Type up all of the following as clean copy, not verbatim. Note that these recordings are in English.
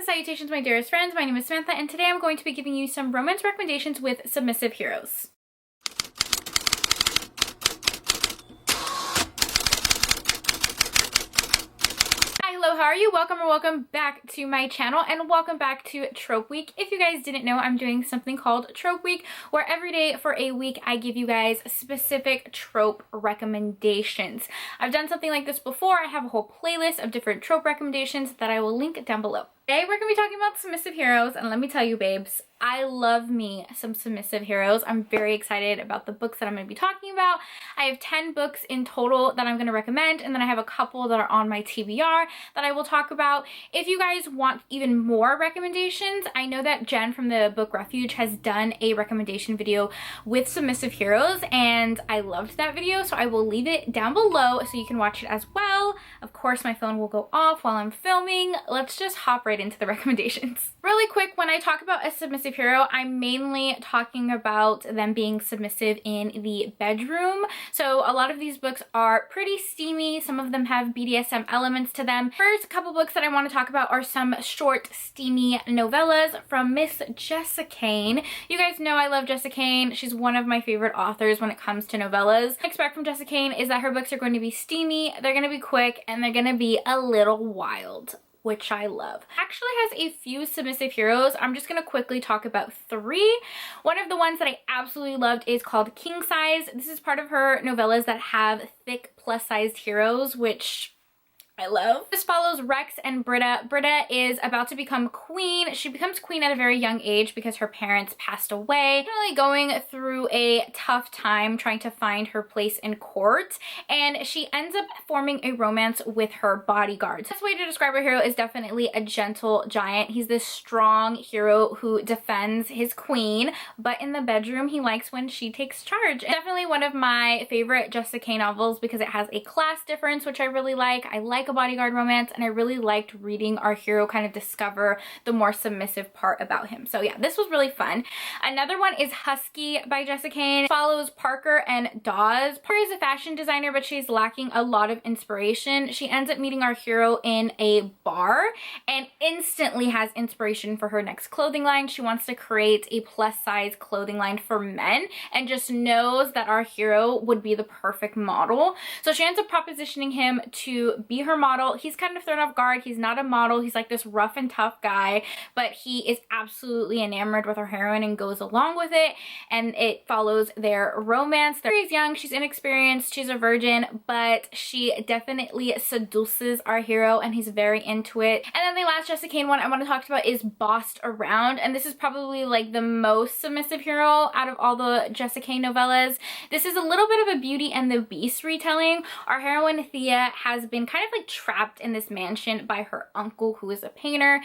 Salutations, my dearest friends. My name is Samantha, and today I'm going to be giving you some romance recommendations with submissive heroes. Hello, how are you? Welcome or welcome back to my channel, and welcome back to Trope Week. If you guys didn't know, I'm doing something called Trope Week, where every day for a week I give you guys specific trope recommendations. I've done something like this before. I have a whole playlist of different trope recommendations that I will link down below. Today we're going to be talking about submissive heroes, and let me tell you, babes, I love me some submissive heroes. I'm very excited about the books that I'm going to be talking about. I have 10 books in total that I'm going to recommend, and then I have a couple that are on my TBR that I will talk about. If you guys want even more recommendations, I know that Jen from the book Refuge has done a recommendation video with submissive heroes, and I loved that video, so I will leave it down below so you can watch it as well. Of course, my phone will go off while I'm filming. Let's just hop right into the recommendations. Really quick, when I talk about a submissive hero, I'm mainly talking about them being submissive in the bedroom. So a lot of these books are pretty steamy. Some of them have BDSM elements to them. First couple books that I want to talk about are some short, steamy novellas from Miss Jessica Kane. You guys know I love Jessica Kane. She's one of my favorite authors when it comes to novellas. What I expect from Jessica Kane is that her books are going to be steamy, they're going to be quick, and they're going to be a little wild, which I love. Actually has a few submissive heroes. I'm just gonna quickly talk about 3. One of the ones that I absolutely loved is called King Size. This is part of her novellas that have thick plus-sized heroes, which I love. This follows Rex and Britta. Britta is about to become queen. She becomes queen at a very young age because her parents passed away. Really going through a tough time trying to find her place in court, and she ends up forming a romance with her bodyguard. The best way to describe her hero is definitely a gentle giant. He's this strong hero who defends his queen, but in the bedroom he likes when she takes charge. It's definitely one of my favorite Jessica Kane novels because it has a class difference, which I really like. I like a bodyguard romance, and I really liked reading our hero kind of discover the more submissive part about him. So yeah, this was really fun. Another one is Husky by Jessica Kane. It follows Parker and Dawes. Parker is a fashion designer, but she's lacking a lot of inspiration. She ends up meeting our hero in a bar and instantly has inspiration for her next clothing line. She wants to create a plus size clothing line for men and just knows that our hero would be the perfect model. So she ends up propositioning him to be her model. He's kind of thrown off guard. He's not a model. He's like this rough and tough guy, but he is absolutely enamored with our heroine and goes along with it, and it follows their romance. She's young, she's inexperienced, she's a virgin, but she definitely seduces our hero and he's very into it. And then the last Jessica Kane one I want to talk about is Bossed Around, and this is probably like the most submissive hero out of all the Jessica Kane novellas. This is a little bit of a Beauty and the Beast retelling. Our heroine Thea has been kind of like trapped in this mansion by her uncle, who is a painter,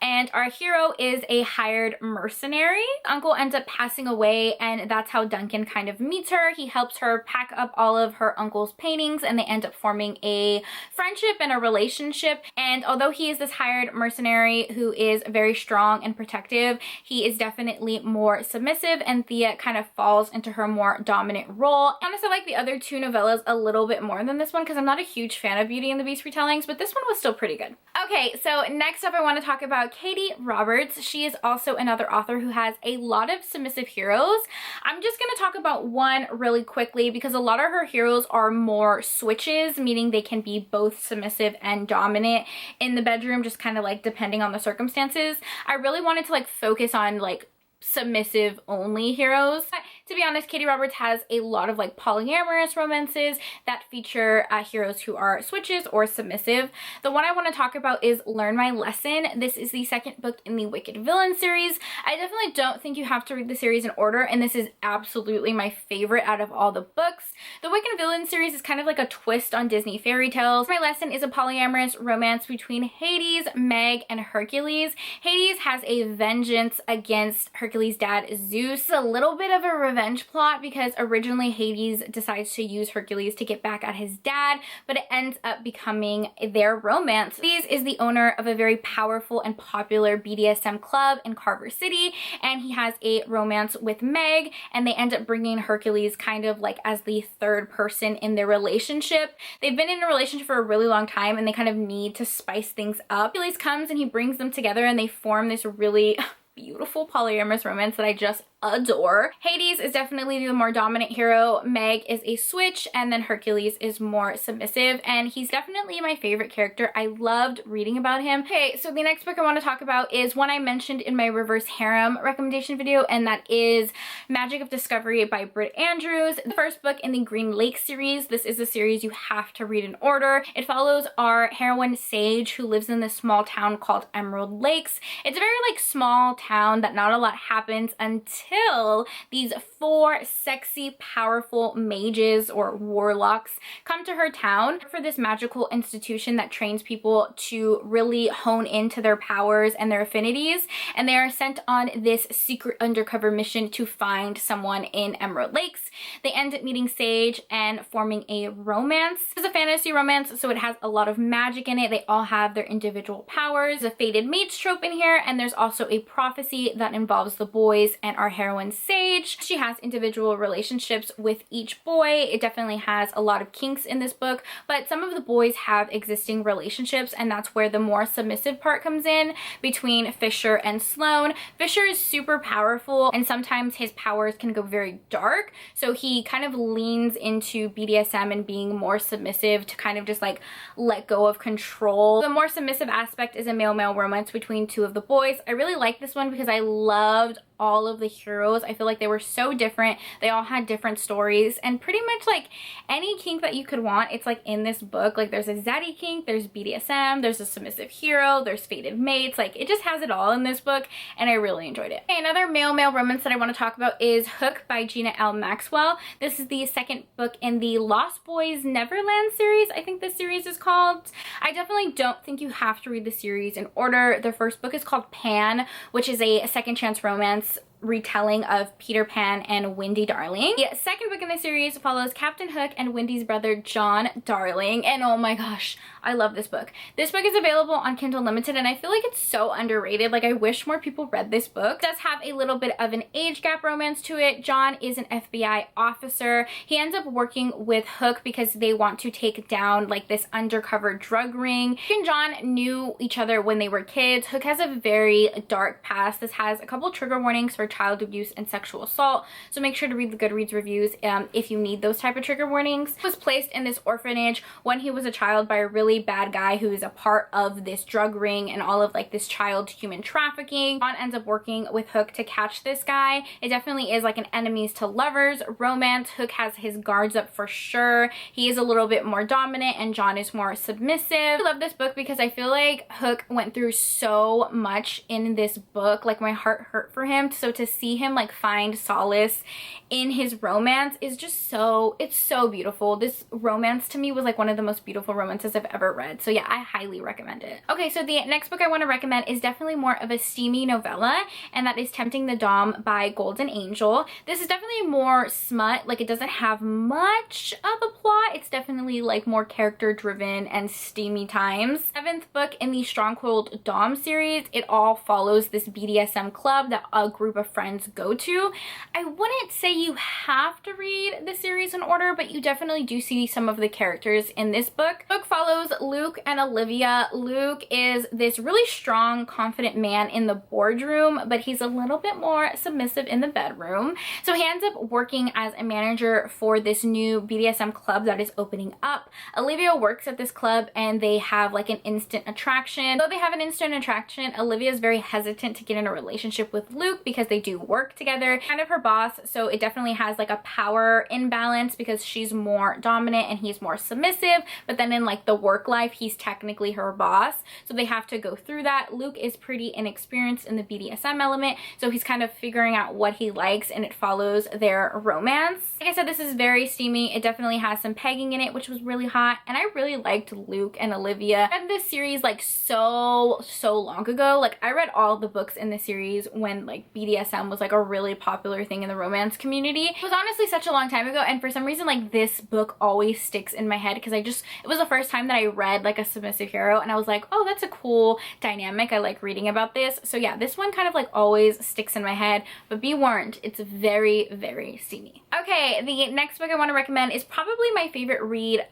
and our hero is a hired mercenary. Uncle ends up passing away, and that's how Duncan kind of meets her. He helps her pack up all of her uncle's paintings, and they end up forming a friendship and a relationship. And although he is this hired mercenary who is very strong and protective, he is definitely more submissive, and Thea kind of falls into her more dominant role. Honestly, I like the other 2 novellas a little bit more than this one because I'm not a huge fan of Beauty and the Beast retellings, but this one was still pretty good. Okay, so next up I want to talk about Katie Roberts. She is also another author who has a lot of submissive heroes. I'm just going to talk about one really quickly because a lot of her heroes are more switches, meaning they can be both submissive and dominant in the bedroom, just kind of like depending on the circumstances. I really wanted to like focus on like submissive only heroes. But to be honest, Katie Roberts has a lot of like polyamorous romances that feature heroes who are switches or submissive. The one I want to talk about is Learn My Lesson. This is the second book in the Wicked Villain series. I definitely don't think you have to read the series in order, and this is absolutely my favorite out of all the books. The Wicked Villain series is kind of like a twist on Disney fairy tales. My Lesson is a polyamorous romance between Hades, Meg, and Hercules. Hades has a vengeance against Hercules' dad Zeus. A little bit of a revenge plot because originally Hades decides to use Hercules to get back at his dad, but it ends up becoming their romance. Hades is the owner of a very powerful and popular BDSM club in Carver City, and he has a romance with Meg, and they end up bringing Hercules kind of like as the third person in their relationship. They've been in a relationship for a really long time, and they kind of need to spice things up. Hercules comes and he brings them together, and they form this really beautiful polyamorous romance that I just adore. Hades is definitely the more dominant hero, Meg is a switch, and then Hercules is more submissive, and he's definitely my favorite character. I loved reading about him. Okay, so the next book I want to talk about is one I mentioned in my reverse harem recommendation video, and that is Magic of Discovery by Britt Andrews, the first book in the Green Lake series. This is a series you have to read in order. It follows our heroine Sage, who lives in this small town called Emerald Lakes. It's a very like small town that not a lot happens until these 4 sexy, powerful mages or warlocks come to her town for this magical institution that trains people to really hone into their powers and their affinities, and they are sent on this secret undercover mission to find someone in Emerald Lakes. They end up meeting Sage and forming a romance. It's a fantasy romance, so it has a lot of magic in it. They all have their individual powers. There's a fated mates trope in here, and there's also a prophecy that involves the boys and our heroine Sage. She has individual relationships with each boy. It definitely has a lot of kinks in this book, but some of the boys have existing relationships, and that's where the more submissive part comes in between Fisher and Sloane. Fisher is super powerful, and sometimes his powers can go very dark, so he kind of leans into BDSM and being more submissive to kind of just like let go of control. The more submissive aspect is a male-male romance between 2 of the boys. I really like this one because I loved all of the heroes. I feel like they were so different. They all had different stories, and pretty much like any kink that you could want, it's like in this book. Like there's a zaddy kink, there's BDSM, there's a submissive hero, there's fated mates. Like it just has it all in this book, and I really enjoyed it. Okay, another male-male romance that I want to talk about is Hook by Gina L. Maxwell. This is the second book in the Lost Boys Neverland series, I think this series is called. I definitely don't think you have to read the series in order. The first book is called Pan, which is a second chance romance retelling of Peter Pan and Wendy Darling. The second book in the series follows Captain Hook and Wendy's brother John Darling, and oh my gosh, I love this book. This book is available on Kindle Unlimited, and I feel like it's so underrated. Like I wish more people read this book. It does have a little bit of an age gap romance to it. John is an FBI officer. He ends up working with Hook because they want to take down like this undercover drug ring. Hook and John knew each other when they were kids. Hook has a very dark past. This has a couple trigger warnings for child abuse and sexual assault, so make sure to read the Goodreads reviews if you need those type of trigger warnings. He was placed in this orphanage when he was a child by a really bad guy who is a part of this drug ring and all of like this child human trafficking. John ends up working with Hook to catch this guy. It definitely is like an enemies to lovers romance. Hook has his guards up for sure. He is a little bit more dominant and John is more submissive. I love this book because I feel like Hook went through so much in this book. Like my heart hurt for him, so to see him like find solace in his romance is just so, it's so beautiful. This romance to me was like one of the most beautiful romances I've ever read, so yeah, I highly recommend it. Okay, so the next book I want to recommend is definitely more of a steamy novella, and that is Tempting the Dom by Golden Angel. This is definitely more smut. Like it doesn't have much of a plot. It's definitely like more character driven and steamy times. 7th book in the Stronghold Dom series. It all follows this BDSM club that a group of friends go to. I wouldn't say you have to read the series in order, but you definitely do see some of the characters in this book. The book follows Luke and Olivia. Luke is this really strong, confident man in the boardroom, but he's a little bit more submissive in the bedroom. So he ends up working as a manager for this new BDSM club that is opening up. Olivia works at this club and they have like an instant attraction. Though they have an instant attraction, Olivia is very hesitant to get in a relationship with Luke because they do work together. Kind of her boss, so it definitely has like a power imbalance because she's more dominant and he's more submissive, but then in like the work life he's technically her boss, so they have to go through that. Luke is pretty inexperienced in the BDSM element, so he's kind of figuring out what he likes, and it follows their romance. Like I said, this is very steamy. It definitely has some pegging in it, which was really hot, and I really liked Luke and Olivia. I read this series like so long ago. Like I read all the books in the series when like BDSM BDSM was like a really popular thing in the romance community. It was honestly such a long time ago, and for some reason like this book always sticks in my head because it was the first time that I read like a submissive hero, and I was like, oh, that's a cool dynamic. I like reading about this. So yeah, this one kind of like always sticks in my head, but be warned, it's very, very steamy. Okay, the next book I want to recommend is probably my favorite read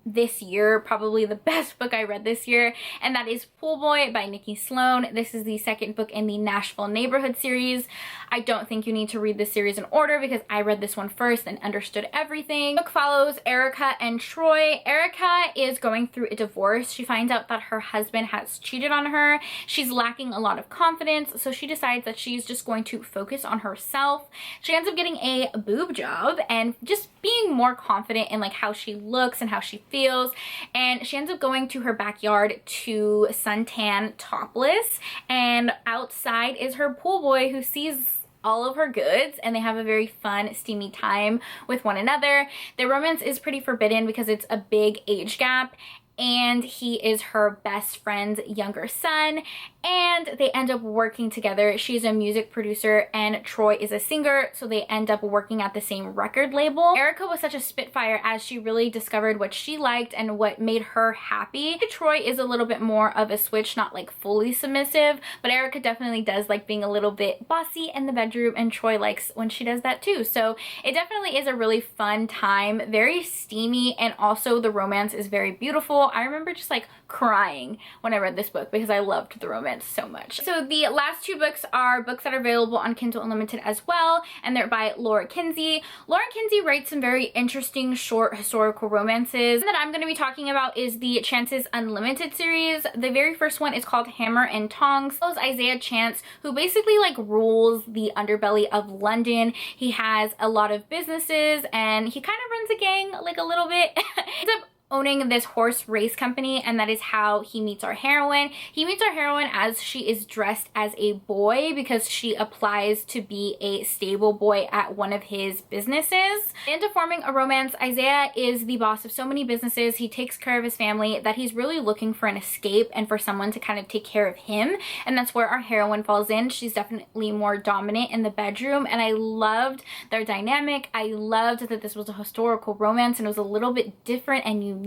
this year, probably the best book I read this year, and that is Pool Boy by Nikki Sloan. This is the second book in the Nashville Neighborhood series. I don't think you need to read this series in order because I read this one first and understood everything. The book follows Erica and Troy. Erica is going through a divorce. She finds out that her husband has cheated on her. She's lacking a lot of confidence, so she decides that she's just going to focus on herself. She ends up getting a boob job and just being more confident in like how she looks and how she feels, and she ends up going to her backyard to suntan topless, and outside is her pool boy who sees all of her goods, and they have a very fun, steamy time with one another. Their romance is pretty forbidden because it's a big age gap, and he is her best friend's younger son, and they end up working together. She's a music producer and Troy is a singer, so they end up working at the same record label. Erica was such a spitfire as she really discovered what she liked and what made her happy. Troy is a little bit more of a switch, not like fully submissive, but Erica definitely does like being a little bit bossy in the bedroom, and Troy likes when she does that too. So it definitely is a really fun time, very steamy, and also the romance is very beautiful. I remember just like crying when I read this book because I loved the romance so much. So the last two books are books that are available on Kindle Unlimited as well, and they're by Laura Kinsey. Laura Kinsey writes some very interesting short historical romances. The one that I'm going to be talking about is the Chance's Unlimited series. The very first one is called Hammer and Tongs. It follows Isaiah Chance, who basically like rules the underbelly of London. He has a lot of businesses and he kind of runs a gang like a little bit. Ends up owning this horse race company, and that is how he meets our heroine. He meets our heroine as she is dressed as a boy because she applies to be a stable boy at one of his businesses. Into forming a romance, Isaiah is the boss of so many businesses. He takes care of his family that he's really looking for an escape and for someone to kind of take care of him, and that's where our heroine falls in. She's definitely more dominant in the bedroom, and I loved their dynamic. I loved that this was a historical romance and it was a little bit different and unique.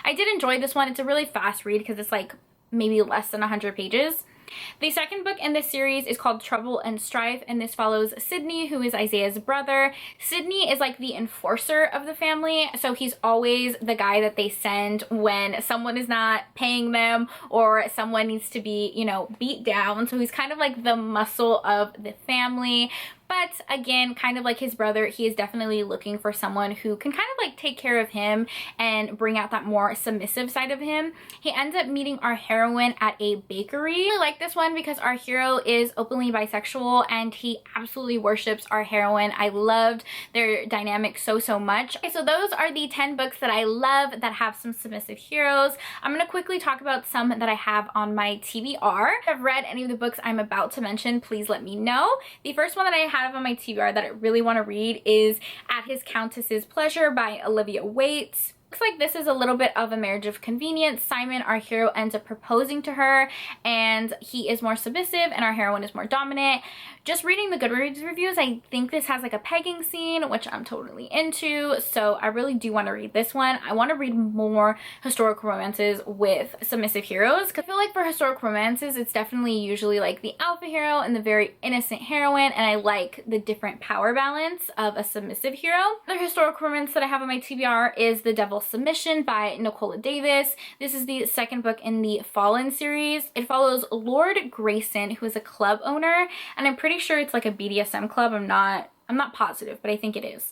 I did enjoy this one. It's a really fast read because it's like maybe less than 100 pages. The second book in this series is called Trouble and Strife, and this follows Sydney, who is Isaiah's brother. Sydney is like the enforcer of the family, so he's always the guy that they send when someone is not paying them or someone needs to be, you know, beat down. So he's kind of like the muscle of the family. But again, kind of like his brother, he is definitely looking for someone who can kind of like take care of him and bring out that more submissive side of him. He ends up meeting our heroine at a bakery. I really like this one because our hero is openly bisexual and he absolutely worships our heroine. I loved their dynamic so much. Okay, so those are the 10 books that I love that have some submissive heroes. I'm going to quickly talk about some that I have on my TBR. If you've read any of the books I'm about to mention, please let me know. The first one that I have on my TBR that I really want to read is At His Countess's Pleasure by Olivia Waite. Looks like this is a little bit of a marriage of convenience. Simon, our hero, ends up proposing to her and he is more submissive and our heroine is more dominant. Just reading the Goodreads reviews, I think this has like a pegging scene, which I'm totally into, so I really do want to read this one. I want to read more historical romances with submissive heroes because I feel like for historical romances it's definitely usually like the alpha hero and the very innocent heroine, and I like the different power balance of a submissive hero. The historical romance that I have on my TBR is The Devil's Submission by Nicola Davis. This is the second book in the Fallen series. It follows Lord Grayson, who is a club owner, and I'm pretty sure it's like a BDSM club. I'm not positive, but I think it is.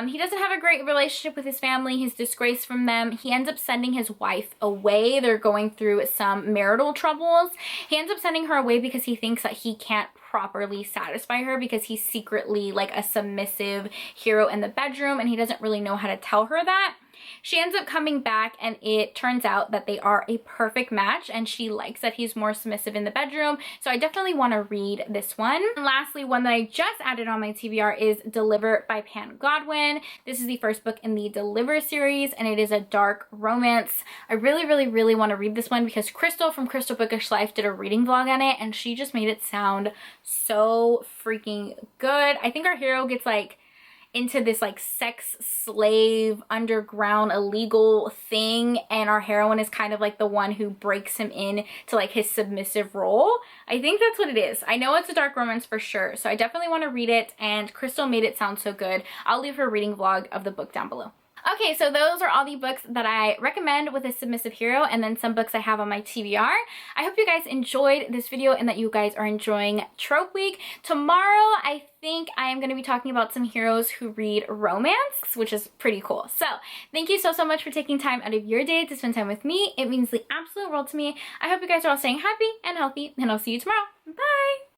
He doesn't have a great relationship with his family. He's disgraced from them. He ends up sending his wife away. They're going through some marital troubles. He ends up sending her away because he thinks that he can't properly satisfy her because he's secretly like a submissive hero in the bedroom and he doesn't really know how to tell her that. She ends up coming back and it turns out that they are a perfect match, and she likes that he's more submissive in the bedroom. So I definitely want to read this one. And lastly, one that I just added on my TBR is Deliver by Pan Godwin. This is the first book in the Deliver series, and it is a dark romance. I really want to read this one because Crystal from Crystal Bookish Life did a reading vlog on it, and she just made it sound so freaking good. I think our hero gets like into this like sex slave underground illegal thing, and our heroine is kind of like the one who breaks him in to like his submissive role. I think that's what it is. I know it's a dark romance for sure, so I definitely want to read it, and Crystal made it sound so good. I'll leave her reading vlog of the book down below. Okay, so those are all the books that I recommend with a submissive hero, and then some books I have on my TBR. I hope you guys enjoyed this video and that you guys are enjoying Trope Week. Tomorrow, I think I am going to be talking about some heroes who read romance, which is pretty cool. So thank you so much for taking time out of your day to spend time with me. It means the absolute world to me. I hope you guys are all staying happy and healthy, and I'll see you tomorrow. Bye!